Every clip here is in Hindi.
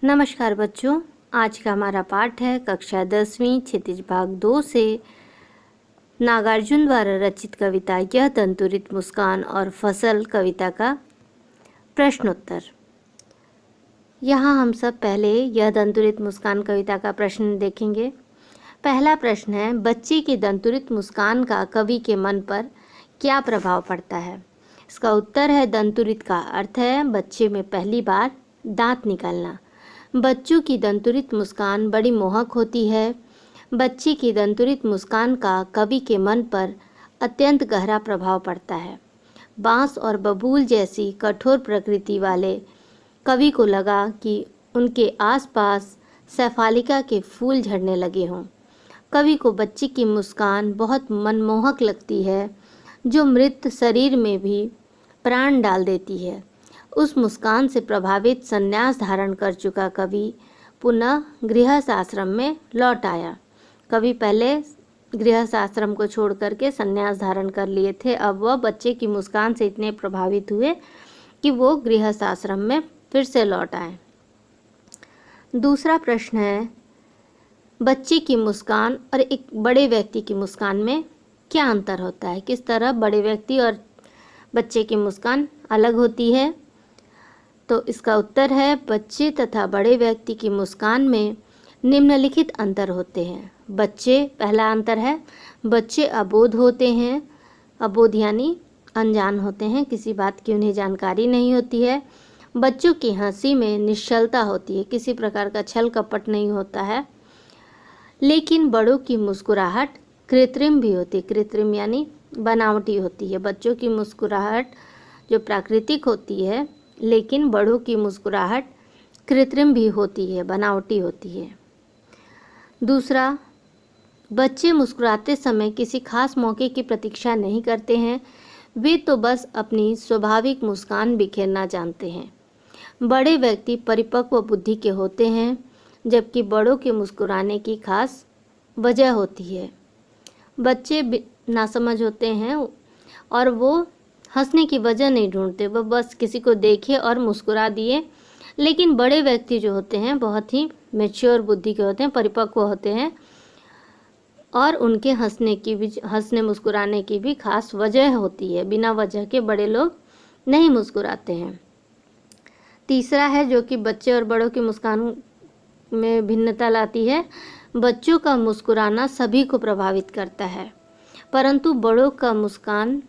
नमस्कार बच्चों, आज का हमारा पाठ है कक्षा 10वीं क्षितिज भाग 2 से नागार्जुन द्वारा रचित कविता यह दंतुरित मुस्कान और फसल कविता का प्रश्नोत्तर। यहाँ हम सब पहले यह दंतुरित मुस्कान कविता का प्रश्न देखेंगे। पहला प्रश्न है, बच्चे की दंतुरित मुस्कान का कवि के मन पर क्या प्रभाव पड़ता है? इसका उत्तर है, दंतुरित का अर्थ है बच्चे में पहली बार दांत निकलना। बच्चों की दंतुरित मुस्कान बड़ी मोहक होती है। बच्चे की दंतुरित मुस्कान का कवि के मन पर अत्यंत गहरा प्रभाव पड़ता है। बांस और बबूल जैसी कठोर प्रकृति वाले कवि को लगा कि उनके आसपास शेफालिका के फूल झड़ने लगे हों। कवि को बच्चे की मुस्कान बहुत मनमोहक लगती है, जो मृत शरीर में भी प्राण डाल देती है। उस मुस्कान से प्रभावित संन्यास धारण कर चुका कवि पुनः गृहस्थ आश्रम में लौट आया। कवि पहले गृहस्थ आश्रम को छोड़ करके संन्यास धारण कर लिए थे। अब वह बच्चे की मुस्कान से इतने प्रभावित हुए कि वो गृहस्थ आश्रम में फिर से लौट आए। दूसरा प्रश्न है, बच्चे की मुस्कान और एक बड़े व्यक्ति की मुस्कान में क्या अंतर होता है? किस तरह बड़े व्यक्ति और बच्चे की मुस्कान अलग होती है? तो इसका उत्तर है, बच्चे तथा बड़े व्यक्ति की मुस्कान में निम्नलिखित अंतर होते हैं। पहला अंतर है, बच्चे अबोध होते हैं। अबोध यानी अनजान होते हैं, किसी बात की उन्हें जानकारी नहीं होती है। बच्चों की हंसी में निश्चलता होती है, किसी प्रकार का छल कपट नहीं होता है। लेकिन बड़ों की मुस्कुराहट कृत्रिम भी होती है। कृत्रिम यानी बनावटी होती है। बच्चों की मुस्कुराहट जो प्राकृतिक होती है, लेकिन बड़ों की मुस्कुराहट कृत्रिम भी होती है, बनावटी होती है। दूसरा, बच्चे मुस्कुराते समय किसी खास मौके की प्रतीक्षा नहीं करते हैं। वे तो बस अपनी स्वाभाविक मुस्कान बिखेरना जानते हैं। बड़े व्यक्ति परिपक्व बुद्धि के होते हैं, जबकि बड़ों के मुस्कुराने की खास वजह होती है। बच्चे नासमझ होते हैं और वो हंसने की वजह नहीं ढूंढते, वह बस किसी को देखे और मुस्कुरा दिए। लेकिन बड़े व्यक्ति जो होते हैं बहुत ही मैच्योर बुद्धि के होते हैं, परिपक्व होते हैं और उनके हंसने मुस्कुराने की भी खास वजह होती है। बिना वजह के बड़े लोग नहीं मुस्कुराते हैं। तीसरा है, जो कि बच्चे और बड़ों की मुस्कान में भिन्नता लाती है, बच्चों का मुस्कुराना सभी को प्रभावित करता है, परंतु बड़ों का मुस्कान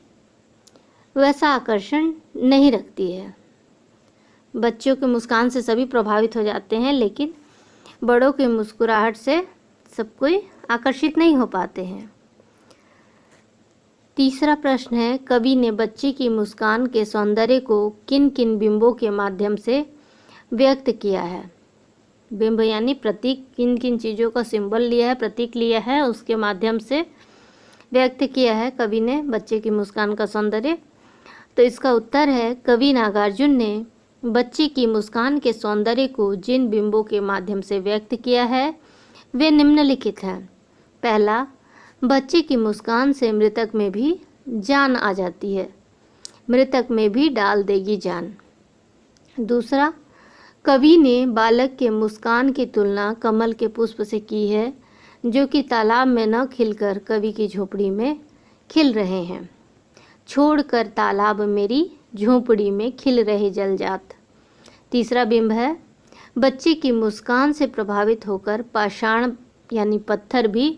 वैसा आकर्षण नहीं रखती है। बच्चों के मुस्कान से सभी प्रभावित हो जाते हैं, लेकिन बड़ों के मुस्कुराहट से सब कोई आकर्षित नहीं हो पाते हैं। तीसरा प्रश्न है, कवि ने बच्चे की मुस्कान के सौंदर्य को किन किन बिंबों के माध्यम से व्यक्त किया है? बिंब यानी प्रतीक, किन किन चीज़ों का सिंबल लिया है, प्रतीक लिया है, उसके माध्यम से व्यक्त किया है कवि ने बच्चे की मुस्कान का सौंदर्य। तो इसका उत्तर है, कवि नागार्जुन ने बच्चे की मुस्कान के सौंदर्य को जिन बिंबों के माध्यम से व्यक्त किया है वे निम्नलिखित हैं। पहला, बच्चे की मुस्कान से मृतक में भी जान आ जाती है, मृतक में भी डाल देगी जान। दूसरा, कवि ने बालक के मुस्कान की तुलना कमल के पुष्प से की है, जो कि तालाब में न खिलकर कवि की झोपड़ी में खिल रहे हैं। छोड़कर तालाब मेरी झोपड़ी में खिल रहे जलजात। तीसरा बिंब है, बच्चे की मुस्कान से प्रभावित होकर पाषाण यानी पत्थर भी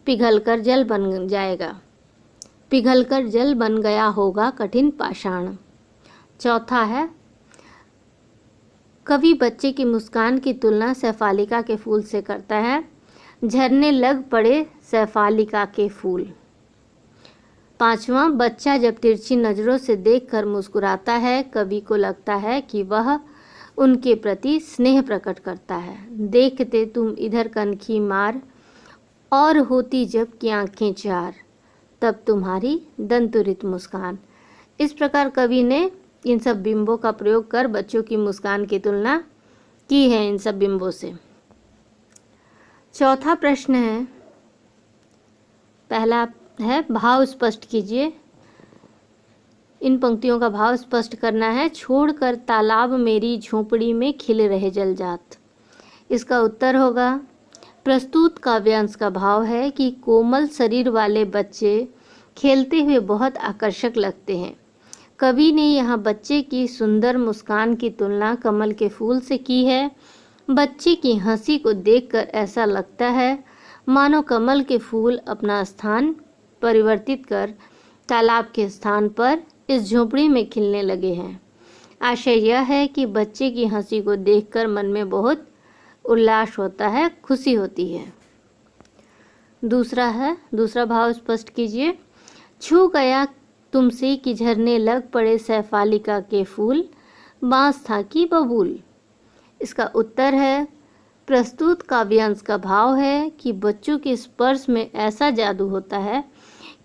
पिघलकर जल बन जाएगा, पिघलकर जल बन गया होगा कठिन पाषाण। चौथा है, कवि बच्चे की मुस्कान की तुलना शेफालिका के फूल से करता है। झरने लग पड़े शेफालिका के फूल। पांचवा, बच्चा जब तिरछी नज़रों से देखकर मुस्कुराता है, कवि को लगता है कि वह उनके प्रति स्नेह प्रकट करता है। देखते तुम इधर कनखी मार, और होती जब की आंखें चार, तब तुम्हारी दंतुरित मुस्कान। इस प्रकार कवि ने इन सब बिंबों का प्रयोग कर बच्चों की मुस्कान की तुलना की है इन सब बिंबों से। चौथा प्रश्न है, पहला है, भाव स्पष्ट कीजिए। इन पंक्तियों का भाव स्पष्ट करना है। छोड़कर तालाब मेरी झोपड़ी में खिल रहे जलजात। इसका उत्तर होगा प्रस्तुत काव्यांश का भाव है कि कोमल शरीर वाले बच्चे खेलते हुए बहुत आकर्षक लगते हैं। कवि ने यहाँ बच्चे की सुंदर मुस्कान की तुलना कमल के फूल से की है। बच्चे की हंसी को देखकर ऐसा लगता है मानो कमल के फूल अपना स्थान परिवर्तित कर तालाब के स्थान पर इस झोपड़ी में खिलने लगे हैं। आशय यह है कि बच्चे की हंसी को देखकर मन में बहुत उल्लास होता है, खुशी होती है। दूसरा भाव स्पष्ट कीजिए। छू गया तुमसे कि झरने लग पड़े सैफालिका के फूल, बांस था कि बबूल। इसका उत्तर है प्रस्तुत काव्यांश का भाव है कि बच्चों के स्पर्श में ऐसा जादू होता है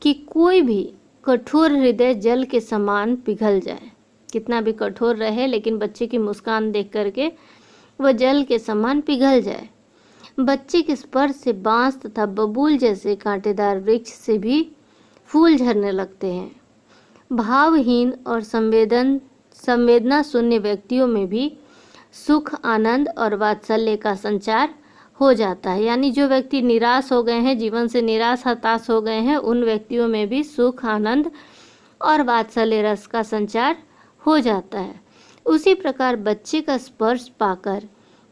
कि कोई भी कठोर हृदय जल के समान पिघल जाए। कितना भी कठोर रहे लेकिन बच्चे की मुस्कान देख करके वह जल के समान पिघल जाए। बच्चे के स्पर्श से बांस तथा बबूल जैसे कांटेदार वृक्ष से भी फूल झरने लगते हैं। भावहीन और संवेदना शून्य व्यक्तियों में भी सुख, आनंद और वात्सल्य का संचार हो जाता है। यानी जो व्यक्ति निराश हो गए हैं, जीवन से निराश हताश हो गए हैं, उन व्यक्तियों में भी सुख, आनंद और वात्सल्य रस का संचार हो जाता है। उसी प्रकार बच्चे का स्पर्श पाकर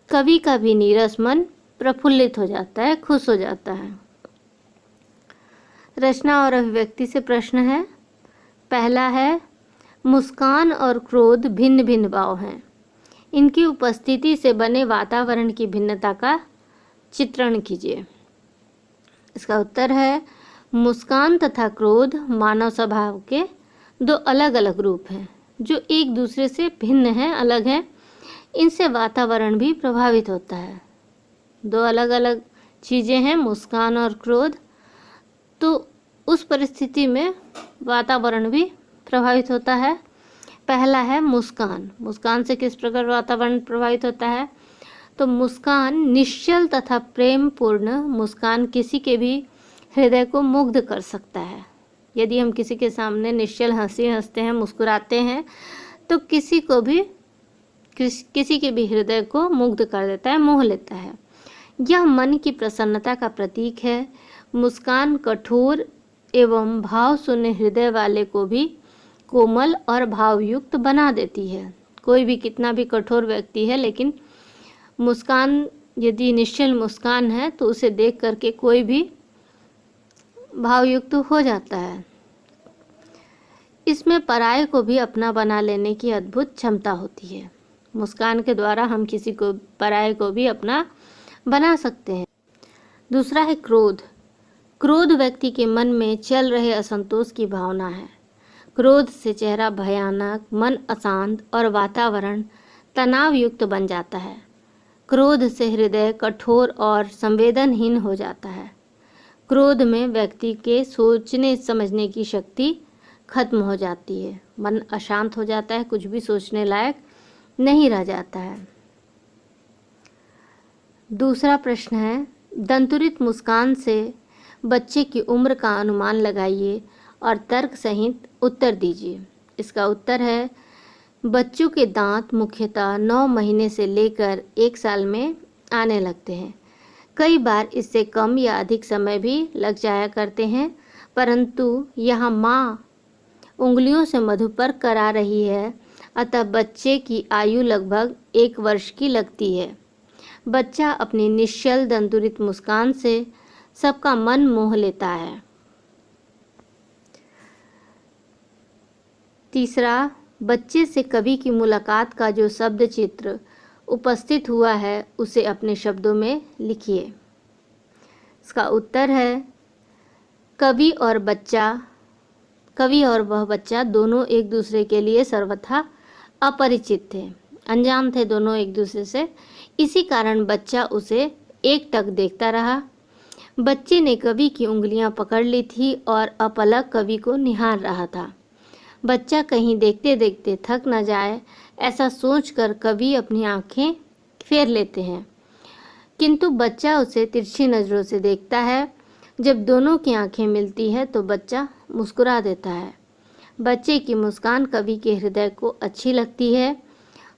कवि का भी नीरस मन प्रफुल्लित हो जाता है, खुश हो जाता है। रचना और अभिव्यक्ति से प्रश्न है। पहला है, मुस्कान और क्रोध भिन्न भिन्न भाव हैं। इनकी उपस्थिति से बने वातावरण की भिन्नता का चित्रण कीजिए। इसका उत्तर है मुस्कान तथा क्रोध मानव स्वभाव के दो अलग अलग रूप हैं जो एक दूसरे से भिन्न हैं, अलग हैं। इनसे वातावरण भी प्रभावित होता है। दो अलग अलग चीज़ें हैं, मुस्कान और क्रोध, तो उस परिस्थिति में वातावरण भी प्रभावित होता है। पहला है मुस्कान। मुस्कान से किस प्रकार वातावरण प्रभावित होता है? तो मुस्कान निश्चल तथा प्रेमपूर्ण मुस्कान किसी के भी हृदय को मुग्ध कर सकता है। यदि हम किसी के सामने निश्चल हंसी हंसते हैं, मुस्कुराते हैं, तो किसी के भी हृदय को मुग्ध कर देता है, मोह लेता है। यह मन की प्रसन्नता का प्रतीक है। मुस्कान कठोर एवं भाव शून्य हृदय वाले को भी कोमल और भावयुक्त बना देती है। कोई भी कितना भी कठोर व्यक्ति है, लेकिन मुस्कान यदि निश्चल मुस्कान है तो उसे देख करके कोई भी भावयुक्त हो जाता है। इसमें पराये को भी अपना बना लेने की अद्भुत क्षमता होती है। मुस्कान के द्वारा हम किसी को, पराये को भी अपना बना सकते हैं। दूसरा है क्रोध। क्रोध व्यक्ति के मन में चल रहे असंतोष की भावना है। क्रोध से चेहरा भयानक, मन अशांत और वातावरण तनावयुक्त बन जाता है। क्रोध से हृदय कठोर और संवेदनहीन हो जाता है। क्रोध में व्यक्ति के सोचने समझने की शक्ति खत्म हो जाती है। मन अशांत हो जाता है, कुछ भी सोचने लायक नहीं रह जाता है। दूसरा प्रश्न है, दंतुरित मुस्कान से बच्चे की उम्र का अनुमान लगाइए और तर्क सहित उत्तर दीजिए। इसका उत्तर है बच्चों के दांत मुख्यतः 9 महीने से लेकर 1 साल में आने लगते हैं। कई बार इससे कम या अधिक समय भी लग जाया करते हैं, परंतु यहाँ माँ उंगलियों से मधुपर्क करा रही है, अतः बच्चे की आयु लगभग 1 वर्ष की लगती है। बच्चा अपनी निश्चल दंतुरित मुस्कान से सबका मन मोह लेता है। तीसरा, बच्चे से कवि की मुलाकात का जो शब्द चित्र उपस्थित हुआ है उसे अपने शब्दों में लिखिए। इसका उत्तर है कवि और वह बच्चा दोनों एक दूसरे के लिए सर्वथा अपरिचित थे, अनजान थे दोनों एक दूसरे से। इसी कारण बच्चा उसे एकटक देखता रहा। बच्चे ने कवि की उंगलियां पकड़ ली थी और अपलक कवि को निहार रहा था। बच्चा कहीं देखते देखते थक न जाए, ऐसा सोचकर कवि अपनी आंखें फेर लेते हैं, किंतु बच्चा उसे तिरछी नज़रों से देखता है। जब दोनों की आंखें मिलती है तो बच्चा मुस्कुरा देता है। बच्चे की मुस्कान कवि के हृदय को अच्छी लगती है।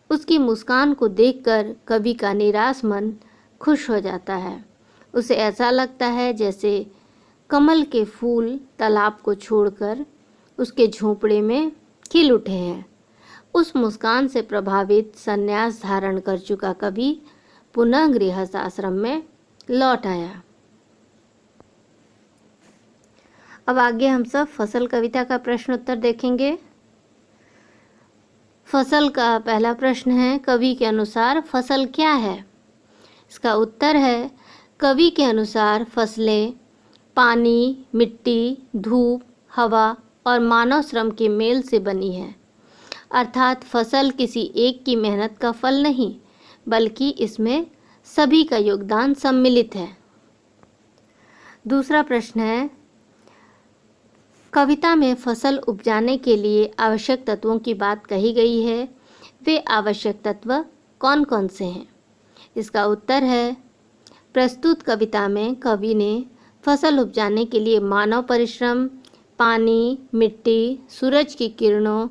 उसकी मुस्कान को देखकर कवि का निराश मन खुश हो जाता है। उसे ऐसा लगता है जैसे कमल के फूल तालाब को छोड़कर उसके झोंपड़े में खिल उठे हैं। उस मुस्कान से प्रभावित संन्यास धारण कर चुका कवि पुनः गृहस्थ आश्रम में लौट आया। अब आगे हम सब फसल कविता का प्रश्न उत्तर देखेंगे। फसल का पहला प्रश्न है, कवि के अनुसार फसल क्या है? इसका उत्तर है, कवि के अनुसार फसलें पानी, मिट्टी, धूप, हवा और मानव श्रम के मेल से बनी है। अर्थात फसल किसी एक की मेहनत का फल नहीं, बल्कि इसमें सभी का योगदान सम्मिलित है। दूसरा प्रश्न है, कविता में फसल उपजाने के लिए आवश्यक तत्वों की बात कही गई है, वे आवश्यक तत्व कौन कौन से हैं? इसका उत्तर है, प्रस्तुत कविता में कवि ने फसल उपजाने के लिए मानव परिश्रम, पानी, मिट्टी, सूरज की किरणों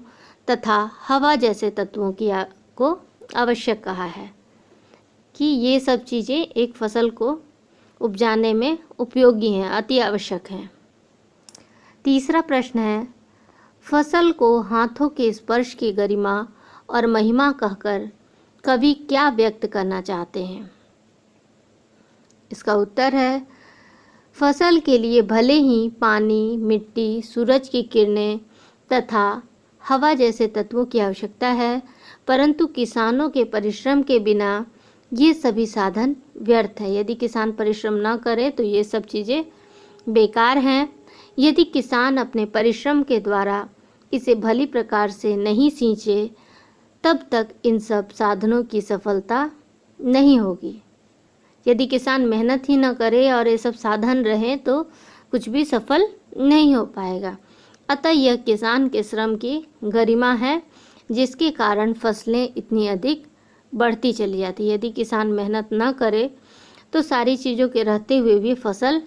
तथा हवा जैसे तत्वों को आवश्यक कहा है कि ये सब चीज़ें एक फसल को उपजाने में उपयोगी हैं, अति आवश्यक हैं। तीसरा प्रश्न है, फसल को हाथों के स्पर्श की गरिमा और महिमा कहकर कवि क्या व्यक्त करना चाहते हैं? इसका उत्तर है, फसल के लिए भले ही पानी, मिट्टी, सूरज की किरणें तथा हवा जैसे तत्वों की आवश्यकता है, परंतु किसानों के परिश्रम के बिना ये सभी साधन व्यर्थ है। यदि किसान परिश्रम न करे तो ये सब चीज़ें बेकार हैं। यदि किसान अपने परिश्रम के द्वारा इसे भली प्रकार से नहीं सींचे, तब तक इन सब साधनों की सफलता नहीं होगी। यदि किसान मेहनत ही न करे और ये सब साधन रहें तो कुछ भी सफल नहीं हो पाएगा। अतः यह किसान के श्रम की गरिमा है, जिसके कारण फसलें इतनी अधिक बढ़ती चली जाती है। यदि किसान मेहनत न करे तो सारी चीज़ों के रहते हुए भी फसल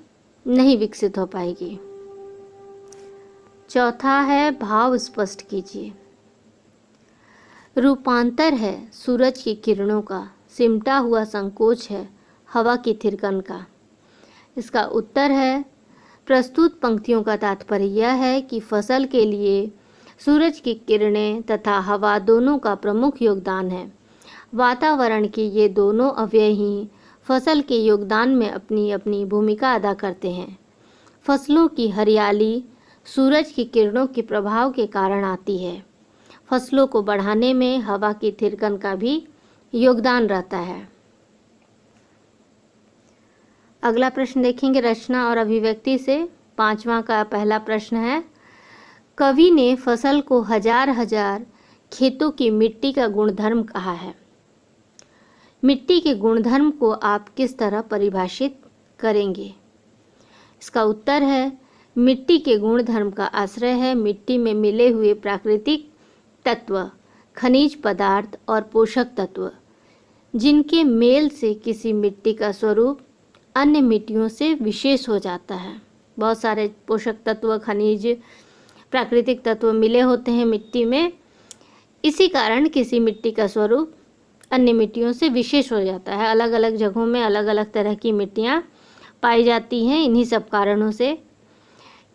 नहीं विकसित हो पाएगी। चौथा है, भाव स्पष्ट कीजिए। रूपांतर है सूरज की किरणों का, सिमटा हुआ संकोच है हवा की थिरकन का। इसका उत्तर है, प्रस्तुत पंक्तियों का तात्पर्य यह है कि फसल के लिए सूरज की किरणें तथा हवा दोनों का प्रमुख योगदान है। वातावरण के ये दोनों अवयव ही फसल के योगदान में अपनी अपनी भूमिका अदा करते हैं। फसलों की हरियाली सूरज की किरणों के प्रभाव के कारण आती है। फसलों को बढ़ाने में हवा की थिरकन का भी योगदान रहता है। अगला प्रश्न देखेंगे रचना और अभिव्यक्ति से। पांचवा का पहला प्रश्न है, कवि ने फसल को हजार हजार खेतों की मिट्टी का गुणधर्म कहा है। मिट्टी के गुणधर्म को आप किस तरह परिभाषित करेंगे? इसका उत्तर है, मिट्टी के गुणधर्म का आश्रय है मिट्टी में मिले हुए प्राकृतिक तत्व, खनिज पदार्थ और पोषक तत्व, जिनके मेल से किसी मिट्टी का स्वरूप अन्य मिट्टियों से विशेष हो जाता है। बहुत सारे पोषक तत्व, खनिज, प्राकृतिक तत्व मिले होते हैं मिट्टी में, इसी कारण किसी मिट्टी का स्वरूप अन्य मिट्टियों से विशेष हो जाता है। अलग अलग जगहों में अलग अलग तरह की मिट्टियाँ पाई जाती हैं। इन्हीं सब कारणों से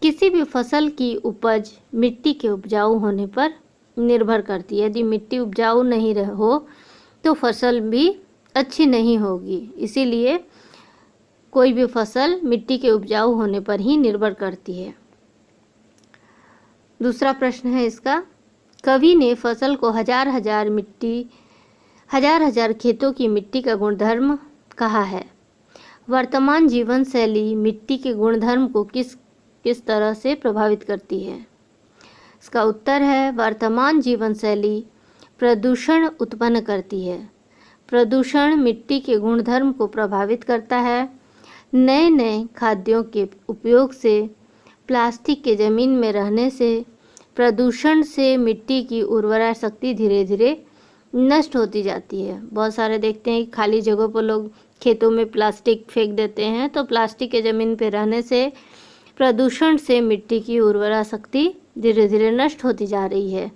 किसी भी फसल की उपज मिट्टी के उपजाऊ होने पर निर्भर करती है। यदि मिट्टी उपजाऊ नहीं हो तो फसल भी अच्छी नहीं होगी। इसीलिए कोई भी फसल मिट्टी के उपजाऊ होने पर ही निर्भर करती है। दूसरा प्रश्न है इसका, कवि ने फसल को हजार हजार खेतों की मिट्टी का गुणधर्म कहा है। वर्तमान जीवन शैली मिट्टी के गुणधर्म को किस तरह से प्रभावित करती है? इसका उत्तर है, वर्तमान जीवन शैली प्रदूषण उत्पन्न करती है। प्रदूषण मिट्टी के गुणधर्म को प्रभावित करता है। नए नए खाद्यों के उपयोग से, प्लास्टिक के ज़मीन में रहने से, प्रदूषण से मिट्टी की उर्वरा शक्ति धीरे धीरे नष्ट होती जाती है। बहुत सारे देखते हैं खाली जगहों पर लोग खेतों में प्लास्टिक फेंक देते हैं, तो प्लास्टिक के ज़मीन पर रहने से प्रदूषण से मिट्टी की उर्वरा शक्ति धीरे धीरे नष्ट होती जा रही है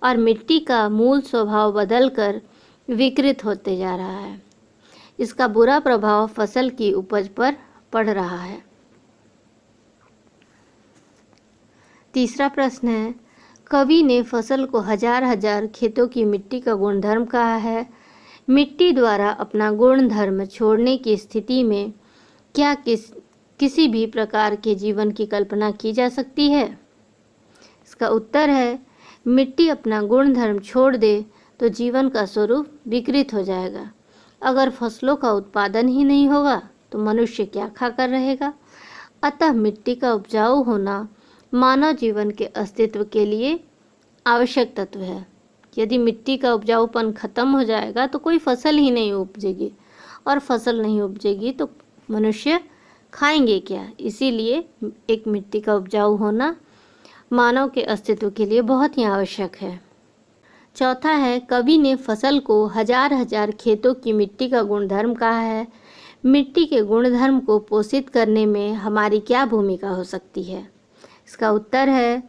और मिट्टी का मूल स्वभाव बदलकर विकृत होते जा रहा है। इसका बुरा प्रभाव फसल की उपज पर पड़ रहा है। तीसरा प्रश्न है, कवि ने फसल को हजार हजार खेतों की मिट्टी का गुणधर्म कहा है। मिट्टी द्वारा अपना गुणधर्म छोड़ने की स्थिति में क्या किसी भी प्रकार के जीवन की कल्पना की जा सकती है? इसका उत्तर है, मिट्टी अपना गुणधर्म छोड़ दे तो जीवन का स्वरूप विकृत हो जाएगा। अगर फसलों का उत्पादन ही नहीं होगा तो मनुष्य क्या खाकर रहेगा? अतः मिट्टी का उपजाऊ होना मानव जीवन के अस्तित्व के लिए आवश्यक तत्व है। यदि मिट्टी का उपजाऊपन खत्म हो जाएगा तो कोई फसल ही नहीं उपजेगी, और फसल नहीं उपजेगी तो मनुष्य खाएंगे क्या? इसीलिए एक मिट्टी का उपजाऊ होना मानव के अस्तित्व के लिए बहुत ही आवश्यक है। चौथा है, कवि ने फसल को हजार हजार खेतों की मिट्टी का गुणधर्म कहा है। मिट्टी के गुणधर्म को पोषित करने में हमारी क्या भूमिका हो सकती है? इसका उत्तर है,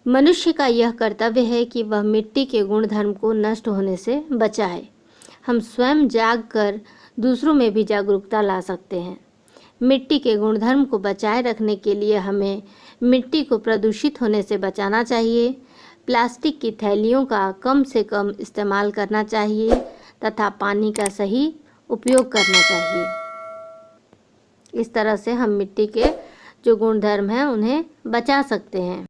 मनुष्य का यह कर्तव्य है कि वह मिट्टी के गुणधर्म को नष्ट होने से बचाए। हम स्वयं जाग कर दूसरों में भी जागरूकता ला सकते हैं। मिट्टी के गुणधर्म को बचाए रखने के लिए हमें मिट्टी को प्रदूषित होने से बचाना चाहिए, प्लास्टिक की थैलियों का कम से कम इस्तेमाल करना चाहिए तथा पानी का सही उपयोग करना चाहिए। इस तरह से हम मिट्टी के जो गुणधर्म हैं उन्हें बचा सकते हैं।